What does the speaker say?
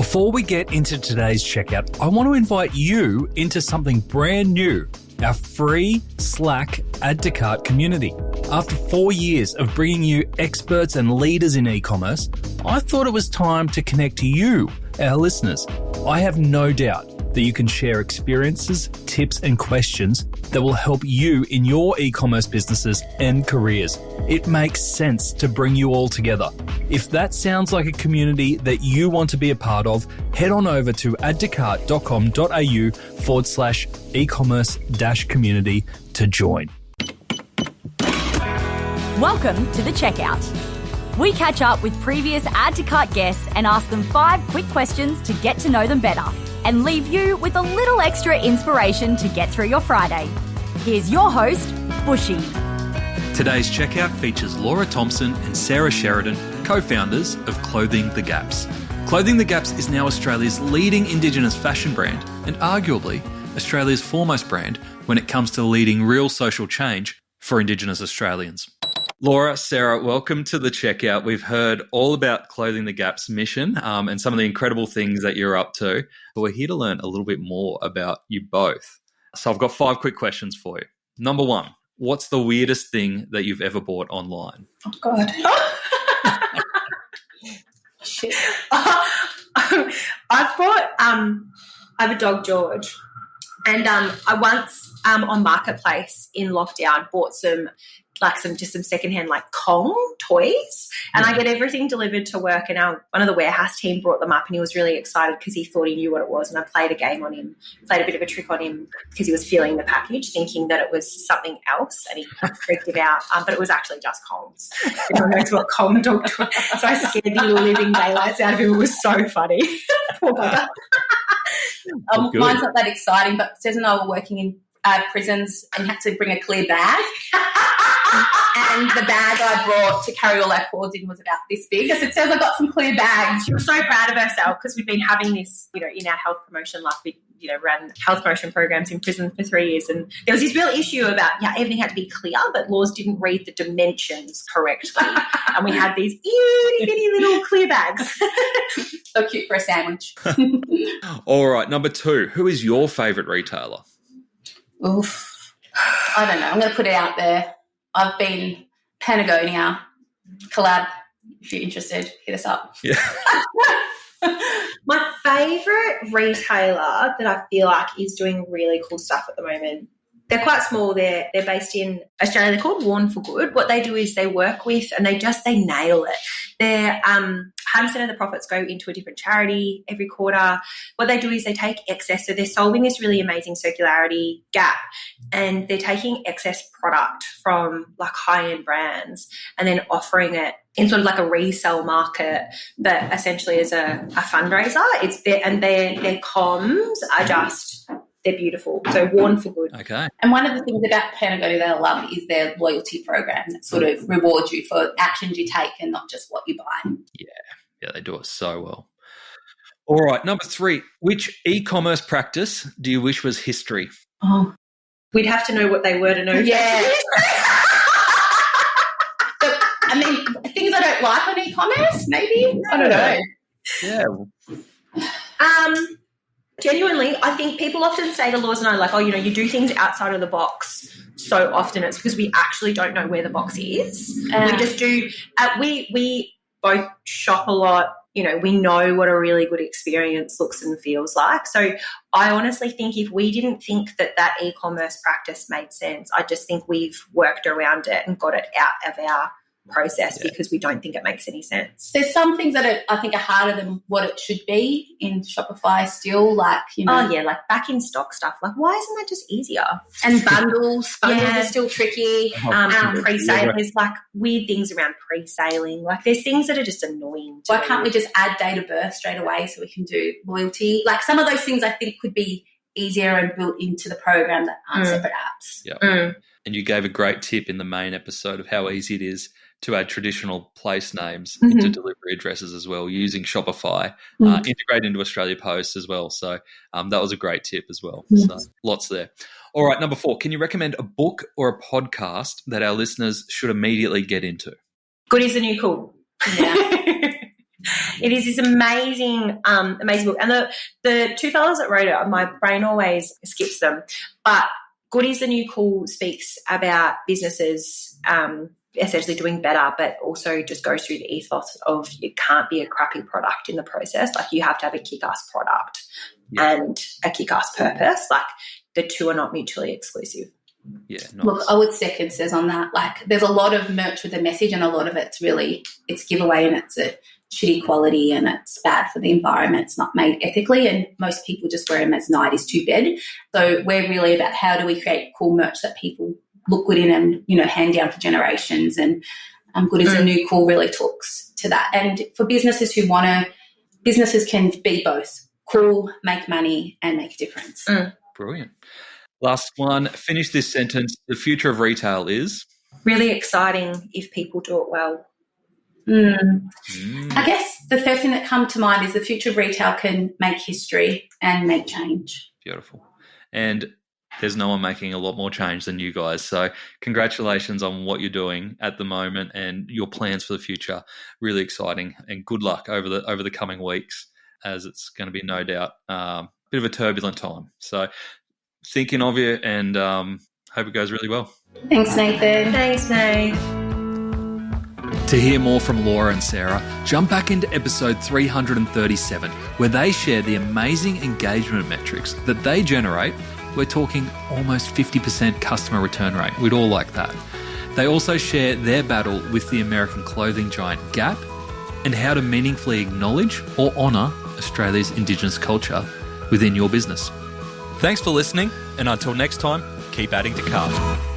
Before we get into today's checkout, I want to invite you into something brand new, our free Slack Add to Cart community. After 4 years of bringing you experts and leaders in e-commerce, I thought it was time to connect you, our listeners. I have no doubt that you can share experiences, tips, and questions that will help you in your e-commerce businesses and careers. It makes sense to bring you all together. If that sounds like a community that you want to be a part of, head on over to addtocart.com.au/e-commerce-community to join. Welcome to The Checkout. We catch up with previous Add to Cart guests and ask them 5 quick questions to get to know them better and leave you with a little extra inspiration to get through your Friday. Here's your host, Bushy. Today's checkout features Laura Thompson and Sarah Sheridan, co-founders of Clothing the Gaps. Clothing the Gaps is now Australia's leading Indigenous fashion brand and arguably Australia's foremost brand when it comes to leading real social change for Indigenous Australians. Laura, Sarah, welcome to The Checkout. We've heard all about Clothing the Gap's mission and some of the incredible things that you're up to. But we're here to learn a little bit more about you both. So I've got 5 quick questions for you. Number 1, what's the weirdest thing that you've ever bought online? Oh, God. Shit. I have a dog, George, and I once on Marketplace in lockdown bought some secondhand Kong toys, and I get everything delivered to work, and one of the warehouse team brought them up, and he was really excited because he thought he knew what it was, and I played a game on him, played a bit of a trick on him because he was feeling the package thinking that it was something else, and he freaked it out, but it was actually just Kongs. Everyone knows what Kong dog toy. So I scared the living daylights out of him. It was so funny. Poor bugger. Mine's not that exciting, but Cez and I were working in prisons and had to bring a clear bag. And the bag I brought to carry all our cords in was about this big. I said, Cez, I got some clear bags. She was so proud of herself because we've been having this, in our health promotion, we, ran health promotion programs in prison for 3 years. And there was this real issue about, everything had to be clear, but laws didn't read the dimensions correctly. And we had these itty bitty little clear bags. So cute for a sandwich. All right, number 2, who is your favourite retailer? Oof. I don't know. I'm going to put it out there. I've been Patagonia collab. If you're interested, hit us up. Yeah. My favourite retailer that I feel like is doing really cool stuff at the moment, they're quite small. They're based in Australia. They're called Worn for Good. What they do is they work with, and they nail it. They're 100% of the profits go into a different charity every quarter. What they do is they take excess. So they're solving this really amazing circularity gap, and they're taking excess product from high-end brands and then offering it in sort of a resale market, but essentially as a fundraiser. Their comms are just, they're beautiful. So Worn for Good. Okay. And one of the things about Patagonia that I love is their loyalty program that sort of rewards you for actions you take and not just what you buy. Yeah, they do it so well. All right, number 3, which e-commerce practice do you wish was history? Oh, we'd have to know what they were to know. Yeah. Things I don't like on e-commerce, maybe? I don't know. Yeah. Genuinely, I think people often say to Laws and I, you do things outside of the box so often. It's because we actually don't know where the box is. We just do. We both shop a lot. We know what a really good experience looks and feels like. So I honestly think if we didn't think that e-commerce practice made sense, I just think we've worked around it and got it out of our process because we don't think it makes any sense. There's some things that I think are harder than what it should be in Shopify still, back in stock stuff. Why isn't that just easier? And bundles are still tricky. Pre-sale, there's weird things around pre-saling. There's things that are just annoying. Why can't we just add date of birth straight away so we can do loyalty? Some of those things I think could be easier and built into the program that aren't separate apps. Yeah. And you gave a great tip in the main episode of how easy it is to add traditional place names into delivery addresses as well, using Shopify, integrate into Australia Post as well. So that was a great tip as well. So lots there. All right, number 4, can you recommend a book or a podcast that our listeners should immediately get into? Good is the new cool. Yeah. It is this amazing, amazing book. And the two fellas that wrote it, my brain always skips them. But Good is the New Cool speaks about businesses essentially doing better, but also just goes through the ethos of you can't be a crappy product in the process. Like, you have to have a kick-ass product and a kick-ass purpose. Like, the two are not mutually exclusive. Yeah, nice. Look, I would second says on that. Like, there's a lot of merch with a message, and a lot of it's giveaway, and it's a shitty quality, and it's bad for the environment. It's not made ethically, and most people just wear them as nighties to bed. So we're really about how do we create cool merch that people look good in and, you know, hand down for generations. And Good is a New Cool really talks to that. And for businesses who businesses can be both cool, make money, and make a difference. Brilliant. Last one, finish this sentence. The future of retail is? Really exciting if people do it well. I guess the first thing that comes to mind is the future of retail can make history and make change. Beautiful. And there's no one making a lot more change than you guys. So congratulations on what you're doing at the moment and your plans for the future. Really exciting, and good luck over the coming weeks, as it's going to be no doubt a bit of a turbulent time. So thinking of you, and hope it goes really well. Thanks, Nathan. Thanks, Nate. To hear more from Laura and Sarah, jump back into episode 337, where they share the amazing engagement metrics that they generate. We're talking almost 50% customer return rate. We'd all like that. They also share their battle with the American clothing giant Gap, and how to meaningfully acknowledge or honour Australia's Indigenous culture within your business. Thanks for listening, and until next time, keep adding to cart.